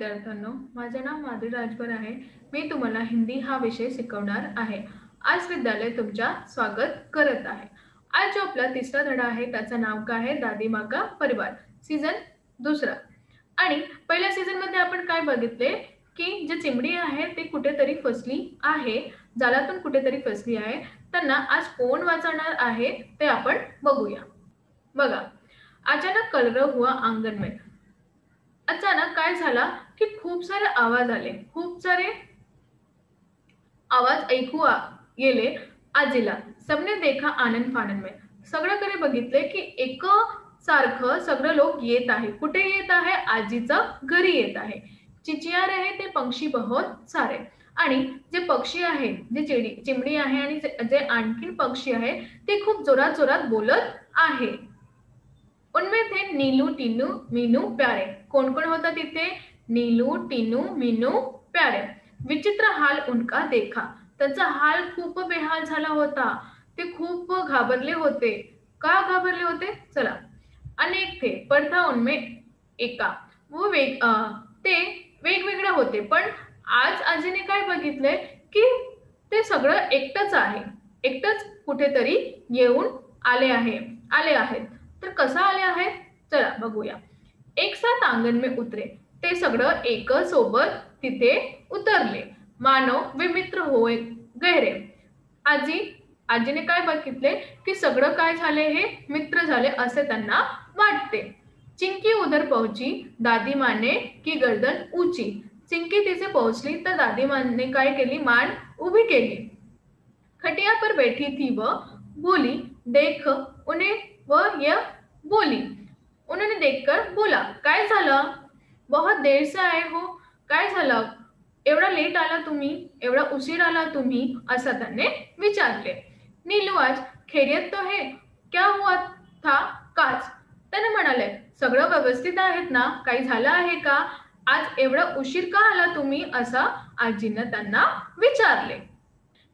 विद्यार्थ्यांनो, माझे नाव माधुरी राजभर आहे। मी तुम्हाला हिंदी हा विषय शिकवणार आहे। आज विद्यालय तुमच्या स्वागत करत आहे। आज जो आपला तिसरा धडा आहे त्याचं नाव काय आहे? दादी माँ का परिवार, सीझन दुसरा। आणि पहिल्या सीझन मध्ये आपण काय बघितले की जे चिमडी आहे ते कुठेतरी फसली आहे, जाळातून कुठेतरी फसली आहे। त्यांना आज कोण वाचवणार आहे ते आपण बघूया। बघा, अचानक कलरव हुआ आंगन में। अचानक काय झाला की खूप सारे आवाज आले, खूप सारे आवाज ऐकू गेले आजीला। सबने देखा आनंद फानन में, सगळ्याकडे बघितले की एक सारखं सगळे लोक येत आहे। कुठे येत आहे? आजीचा घरी येत आहे। चिचिया रहे थे पंक्षी बहुत सारे, आणि जे पक्षी आहे, जे चिमणी आहे आणि जे आणखीन पक्षी आहे ते खूप जोरात जोरात बोलत आहे। उनमें थे नीलू टीनू मीनू प्यारे। कौन कौन होता तिथे? नीलू टीनू मीनू प्यारे। विचित्र हाल उनका देखा, त्यांचा हाल खूप बेहाल झाला होता। ते खूप घाबरले होते। का घाबरले होते? चला। अनेक थे पर था उनमें एका, ते वेगवेगळे होते, पण आज आजीने काय बघितलंय की ते सगळं एकटंच आहे, एकटंच कुठेतरी येऊन आले आहेत। तर कसं आले आहेत? चला बघूया। एक साथ आंगन में उतरे, ते सगळं एक सोबत तिथे उतरले। मानव वे मित्र होय गहरे, आजीने काय बघितले की सगळं काय झाले, हे मित्र झाले असे त्यांना वाटते। चिंकी उधर पहुंची, दादी माँ ने की गर्दन ऊंची। चिंकी तिथे पोहोचली तर दादी माँ ने काय केली? मान उभी केली। खटिया पर बैठी थी वह बोली, देख उन्हें, वह यह बोली। उन्होंने देखकर बोला, काय झालं? बहुत देर से आए हो, काय झालं? एवढा लेट आला तुम्ही, एवढा उशीर आला तुम्ही, असं त्याने विचारले। नीलू आज खैरियत तो है, क्या हुआ था काच? त्याने म्हणाले, सगळं व्यवस्थित आहेत ना, काही झालं आहे का? आज एवढा उशीर का आला तुम्ही, असं आजीनं त्यांना विचारले।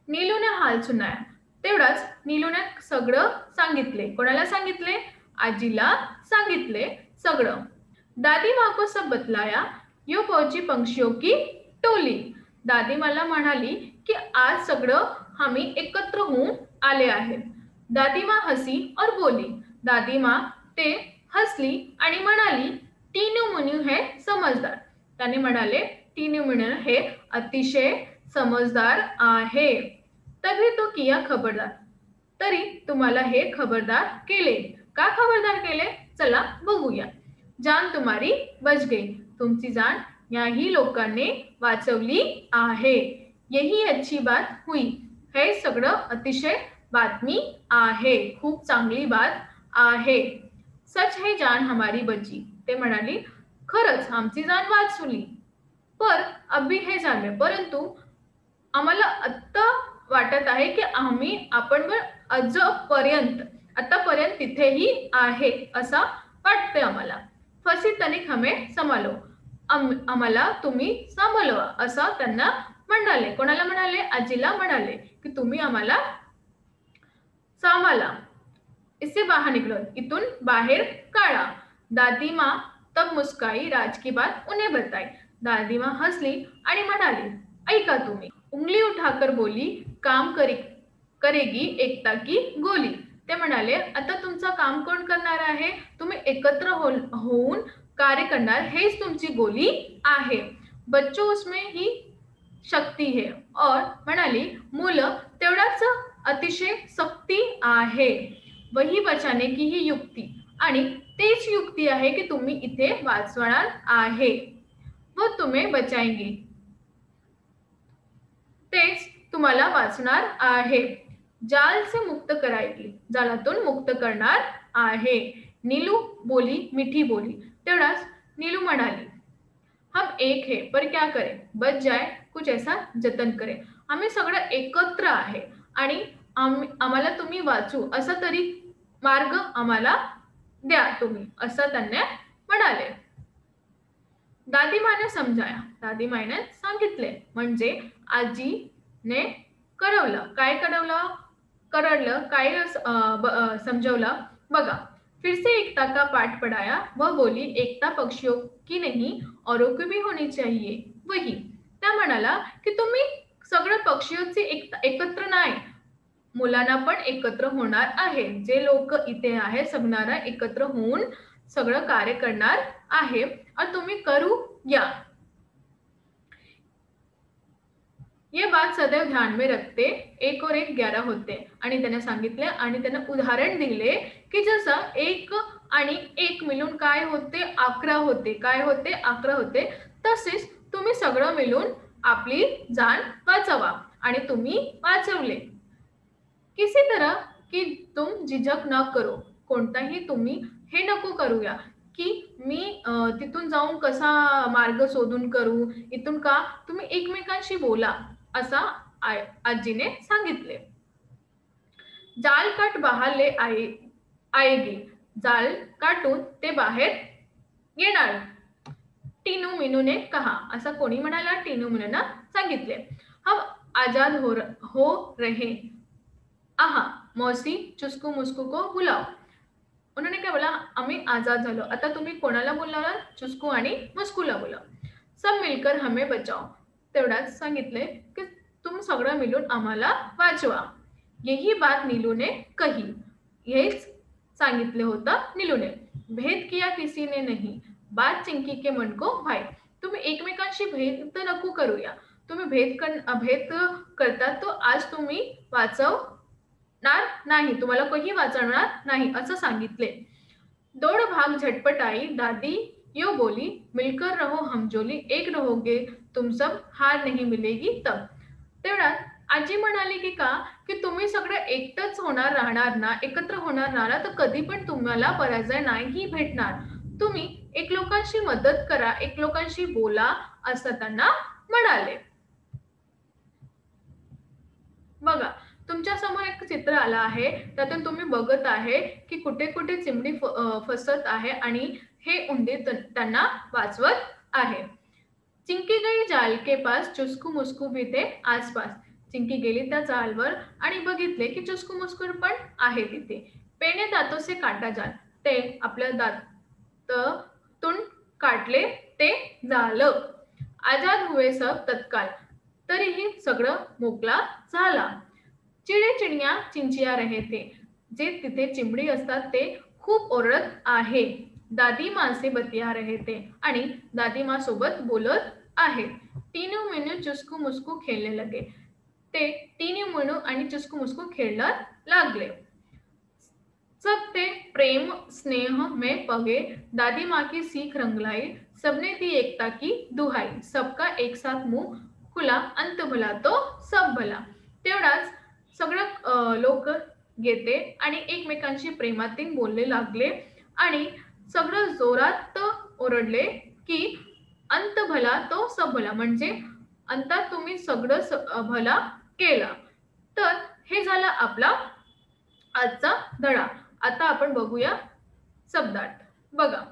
नीलूने हाल सुनाया, तेवढाच नीलूने सगळं सांगितले। कोणाला सांगितले? आजीला सांगितले सगळं। दादी माँ को सब बतलाया, यो पहुंची पंक्षियों की टोली। दादी मला म्हणाली की आज सगळं आम्ही एकत्र होऊन आले आहेत। दादी माँ हसी और बोली, दादी माँ ते हसली आणि म्हणाली, टीनू मुनू है समजदार। त्याने म्हणाले, टीनू मुनू हे अतिशय समजदार आहे। तभी तो किया खबरदार, तरी तुम्हाला हे खबरदार केले। का खबरदार केले? चला बघूया। जान तुम्हारी बच गई, तुमची जान याही लोकांनी वाचवली आहे। यही अच्छी बात हुई, हे सगळं अतिशय बातमी आहे, खूप चांगली बात आहे। सच है जान हमारी बची, ते म्हणाली खरंच आमची जान वाचवली। पर अभी हे झाले, परंतु आम्हाला आता वाटत आहे की आपण आतापर्यंत तिथेही आहे असं वाटते आम्हाला। फसी तनिक हमें संभालो, आम्हाला तुम्ही सांभाळवा असं त्यांना म्हणाले। कोणाला म्हणाले? आजीला म्हणाले की तुम्ही आम्हाला सांभाळा। इससे बाहर निकलो, इथून बाहेर काढा। दादी माँ तब मुस्काई, राज की बात उन्हें बताई। दादी माँ हसली आणि म्हणाली, ऐका तुम्ही। उंगली उठाकर बोली, काम करेगी एकता की गोली। ते म्हणाले, आता तुमचं काम कोण करणार आहे? तुम्ही एकत्र होऊन कार्य करणार, हेच तुमची गोली आहे। बच्चों उसमें ही शक्ती है, और म्हणाली मुलं तेवढाच अतिशय शक्ती आहे। वही बचाने की ही युक्ती, आणि तेच युक्ती आहे की तुम्ही इथे वाचवणार आहे। वो तुम्हें बचाएंगी, तेच तुम्हाला वाचणार आहे। जाल से मुक्त कराएगी, जालातून मुक्त करणार आहे। नीलू बोली, मिठी बोली। तेवढाच नीलू म्हणाली, हम एक है पर क्या करें, बच जाए कुछ ऐसा जतन करें। आम्ही सगळं एकत्र आहे आणि आम्हाला तुम्ही वाचू असा तरी मार्ग आम्हाला द्या तुम्ही, असं त्यांना म्हणाले। दादी माने समजाया, दादी माने सांगितले, म्हणजे आजीने करवलं। काय करवलं? काय समजवलं? बघा, फिर से एकता का पाठ पढ़ाया। वह बोली, एकता पक्षियों की नहीं, औरों की भी होनी चाहिए। वही त्या म्हणाला की तुम्ही सगळ्या पक्षींची एकत्र नाही, मुलांना पण एकत्र होणार आहे, जे लोक इथे आहे सगळ्यांना एकत्र होऊन सगळं कार्य करणार आहे और तुम्ही करू या। ये बात सदैव ध्यान में रखते, एक और एक 11 होते। आणि त्याने सांगितले आणि त्याने उदाहरण दिले की जसं एक आणि एक मिळून काय होते, 11 होते। काय होते? 11 होते। तसेच तुम्ही सगळं मिळून आपली जान वाचवा आणि तुम्ही वाचवले। किसी तरह की तुम झिझक न करो, कोणताही तुम्ही हे नको करूया की मी तिथून जाऊन कसा मार्ग शोधून करू, इथून का, तुम्ही एकमेकांशी बोला, असा आजीने सांगितले। जाल काट बाहर ले आएगी, जाल काटून ते बाहेर येणार, टीनू मीनू ने कहा। असा कोणी म्हणाला? टीनू मीनूने सांगितले। हम आजाद हो रहे, आहा मौसी चुस्कू मुस्कू को बुलाओ। उन्होंने क्या बोला? आम्ही आजाद झालो, आता तुम्ही कोणाला बोलणार? चुस्कू आणि मुस्कूला बोलाव। सब मिलकर हमें बचाओ, तेवढ्यात सांगितले की तुम सगळं मिळून आम्हाला वाचवा। यही बात नीलू ने कही, हेच सांगितले होतं नीलूने। भेद किया किसी ने नहीं, बात चिंकी के मन को भाई। तुम्ही एकमेकांशी भेद नको करूया, तुम्ही भेद करतात तो आज तुम्ही वाचवणार नाही, तुम्हाला कोणी वाचवणार नाही, असं सांगितले। दौड़ भाग झटपट आई, दादी यो बोली, मिलकर रहो हमजोली, एक रहोगे तुम सब, हार नहीं मिलेगी तब। तेवढ्यात आजी म्हणाली की का की तुम्ही सगळे एकटच होणार राहणार ना, एकत्र होणार ना, तर कधी पण तुम्हाला पराजय नाही भेटणार। तुम्ही एक लोकांशी मदत करा, एक लोकांशी बोला, असं त्यांना म्हणाले। बघा, तुमच्या समोर एक चित्र आलं आहे, त्यातून तुम्ही बघत आहे की कुठे कुठे चिमणी फसत आहे आणि हे उंदीर त्यांना वाचवत आहे। चिंकी गई जाल के पास, चुस्कू मुस्कू भी थे आसपास। चिंकी गेली त्या जालवर आणि बघितले की चुस्कू मुस्कू पण आहे तिथे। पेने दातों से काटा जाल, ते आपल्या दातून काटले ते झालं। आजाद हुए सब तत्काल, तरीही सगळं मोकळा झाला। चिडे चिडिया चिंचिया रहे थे, जे तिथे चिमडी असतात ते खूप ओरडत आहे। दादी माँ से बतिया रहे थे, आणि दादी माँ सोबत बोलत आहे। टीनू मीनू चुस्कू मुस्कू खेळने लगे, ते टीनू मीनू आणि चुस्कू मुस्कू खेळायला लागले। सब थे प्रेम स्नेह में पगे, दादी माँ की सीख रंगलाई, सबने दी एकता की दुहाई, सबका एक साथ मुंह खुला, अंत भला तो सब भला। तेवढाच सगळं लोक येते आणि एकमेकांशी प्रेमातीन बोलले लागले आणि सगळं जोरात ओरडले की अंत भला तो सब भला, म्हणजे अंतात तुम्ही सगळं भला केला। तर हे झाला आपला आजचा धडा। आता आपण बघूया शब्दार्थ। बघा,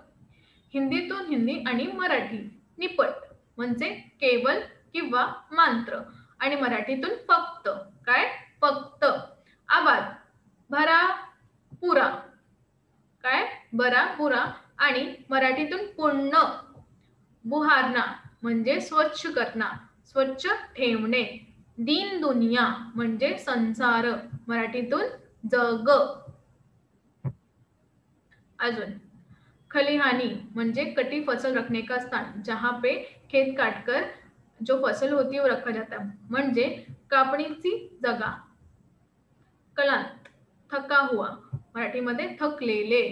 हिंदीतून हिंदी आणि मराठी, निपट म्हणजे केवल किंवा मात्र, आणि मराठीतून फक्त, काय? फक्त। आबाद, भरा पुरा, काय? बरा पुरा, आणि मराठीतून पूर्ण। बुहारना म्हणजे स्वच्छ करणं, स्वच्छ ठेवणे। दीन दुनिया म्हणजे संसार, मराठीतून जग। अजून खलिहानी म्हणजे कटी फसल रखने का स्थान, जहाँ पे खेत काटकर जो फसल होती है वो रखा जाता है, म्हणजे कापणीची जागा। कलांत, थका हुआ, मराठीमध्ये थकलेले।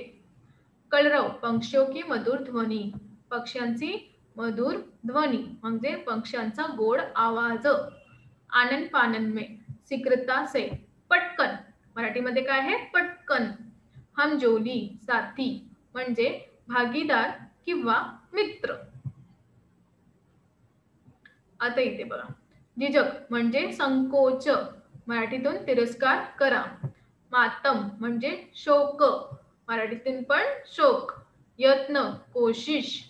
कलरव, पक्षियों की मधुर ध्वनी, पक्ष्यांची मधुर ध्वनी म्हणजे पक्ष्यांचा गोड आवाज। आनन फानन में, शीघ्रता से। पटकन, मराठीमध्ये काय आहे? पटकन। हमजोली, साथी म्हणजे भागीदार किंवा मित्र। आता इथे बघा, झिझक म्हणजे संकोच, मराठीतून तिरस्कार करा। मातम म्हणजे शोक, मराठीतून पण शोक। यत्न, कोशिश,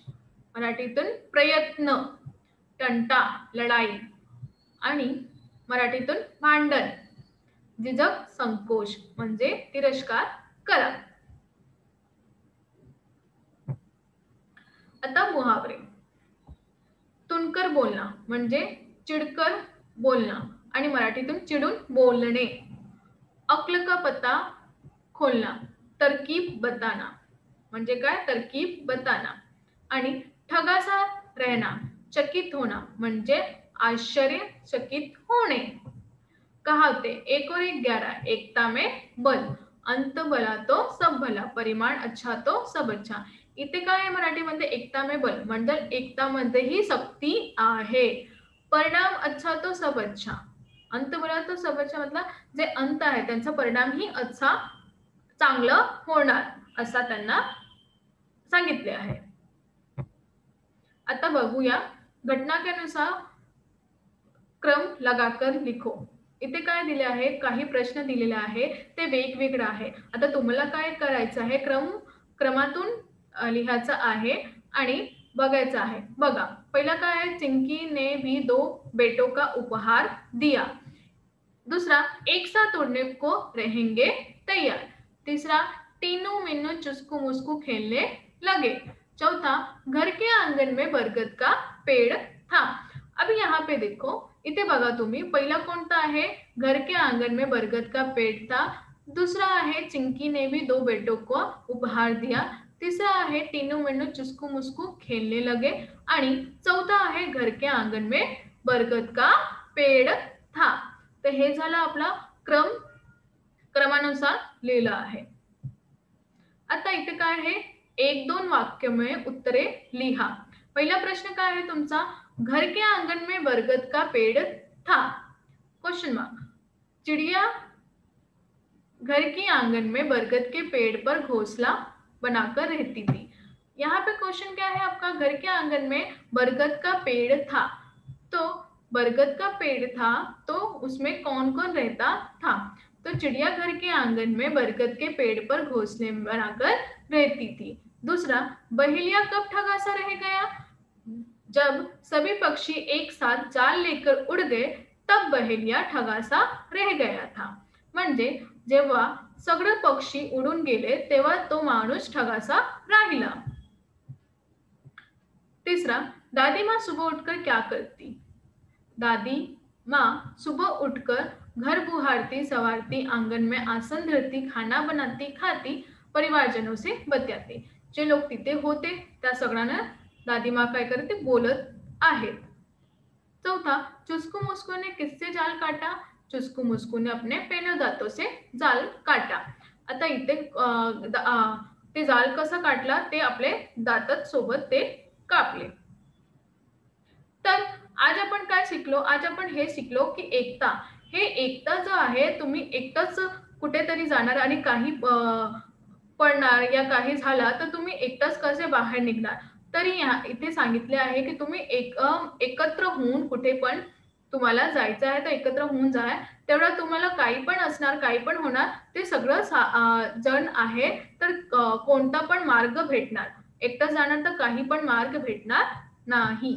मराठीतून प्रयत्न। तंटा, लढाई, आणि मराठीतून भांडण। झिझक, संकोच म्हणजे तिरस्कार करा। आता मुहावरे. तुणकर बोलणं म्हणजे चिडकर बोलणं आणि मराठीतून चिडून बोलणे. अक्ल का पत्ता खोलना, तरकीब बताना म्हणजे काय, तरकीब बताना. आणि ठगासा रहना, चकित होना म्हणजे आश्चर्यचकित होणे. कहावते, एक और एक 11, एकता में बल, अंत भला तो सब भला, परिमाण अच्छा तो सब अच्छा. इथे काय आहे मराठीमध्ये, एकता में बल म्हणजे एकतामध्येही शक्ती आहे. परिणाम अच्छा तो सब अच्छा, अंत भला तो सब अच्छा मतलब जे अंत आहे त्यांचा परिणामही अच्छा चांगलं होणार असा त्यांना सांगितले आहे. आता बघूया, घटना के अनुसार क्रम लगाकर लिखो. इथे काय दिले आहे, काही प्रश्न दिलेले आहे ते वेगवेगळे आहे. आता तुम्हाला काय करायचं आहे, क्रमातून लिहायचं आहे आणि बघायचं आहे. बघा, पहिला काय आहे, चिंकी ने भी 2 बेटों का उपहार दिया. दूसरा, एक साथ उड़ने को रहेंगे तैयार. तीसरा, टीनू मिन्नू चुस्कू मुस्कू खेलने लगे. चौथा, घर के आंगन में बरगद का पेड़ था. अब यहाँ पे देखो, इथे बघा तुम्ही, पहिला कोणता आहे, घर के आंगन में बरगद का पेड़ था. दूसरा आहे, चिंकी ने भी 2 बेटों को उपहार दिया. तिसरा आहे, टीनू मिन्नू चुस्कू मुस्कू खेलने लगे. आणि चौथा आहे, घर के आंगन में बरगद का पेड़ था. तर हे झालं आपला क्रमानुसार लिहिलं आहे. आता इथे काय आहे, 1-2 वाक्य में उत्तरे लिहा. पहिला प्रश्न काय आहे तुमचा, घर के आंगन में बरगद का पेड़ था. Question mark. चिड़िया घर के आंगन में बरगद के पेड़ पर घोंसला बनाकर रहती थी. यहाँ पे क्वेश्चन क्या है आपका, घर के आंगन में बरगद का पेड़ था. तो बरगद का पेड़ था तो उसमें कौन कौन रहता था. तो चिड़िया घर के आंगन में बरगद के पेड़ पर घोंसले बनाकर रहती थी. दूसरा, बहेलिया कब ठगासा रह गया, जब सभी पक्षी एक साथ जाल लेकर उड़ गए तब बहेलिया ठगासा रह गया था. म्हणजे जेव्हा सगळे पक्षी उडून गेले तेव्हा तो माणूस ठगासा राहिला. तीसरा, दादी माँ सुबह उठकर क्या करती. दादी माँ सुबह उठकर घर बुहारती, सवारती, आंगन में आसन धरती, खाना बनाती, खाती, परिवारजनों से बतियाती. जे लोक तिथे होते त्या सगळ्यांना दादी माँ काय करते, बोलत आहेत. चौथा, चुस्कू मुस्कू ने किससे जाल काटा. चुस्कू मुस्कू ने अपने पेलो दांतों से जाल काटा. आता इथे ते जाल कसा काटला, ते आपले दातात सोबत ते कापले. तर आज आपण काय शिकलो, आज आपण हे शिकलो की एकता, हे एकता जो आहे, तुम्ही एकटाच कुठेतरी जाणार आणि काही पडणार या काही झाला तर तुम्ही एकटाच कसे बाहेर निघणार. तरी इथे सांगितले आहे की तुम्ही एकत्र होऊन कुठे पण तुम्हाला जायचं आहे तर एकत्र होऊन जा. तेवढा तुम्हाला काही पण असणार, काही पण होणार, ते सगळं जण आहे तर कोणता पण मार्ग भेटणार. एकटा जाणार तर काही पण मार्ग भेटणार नाही.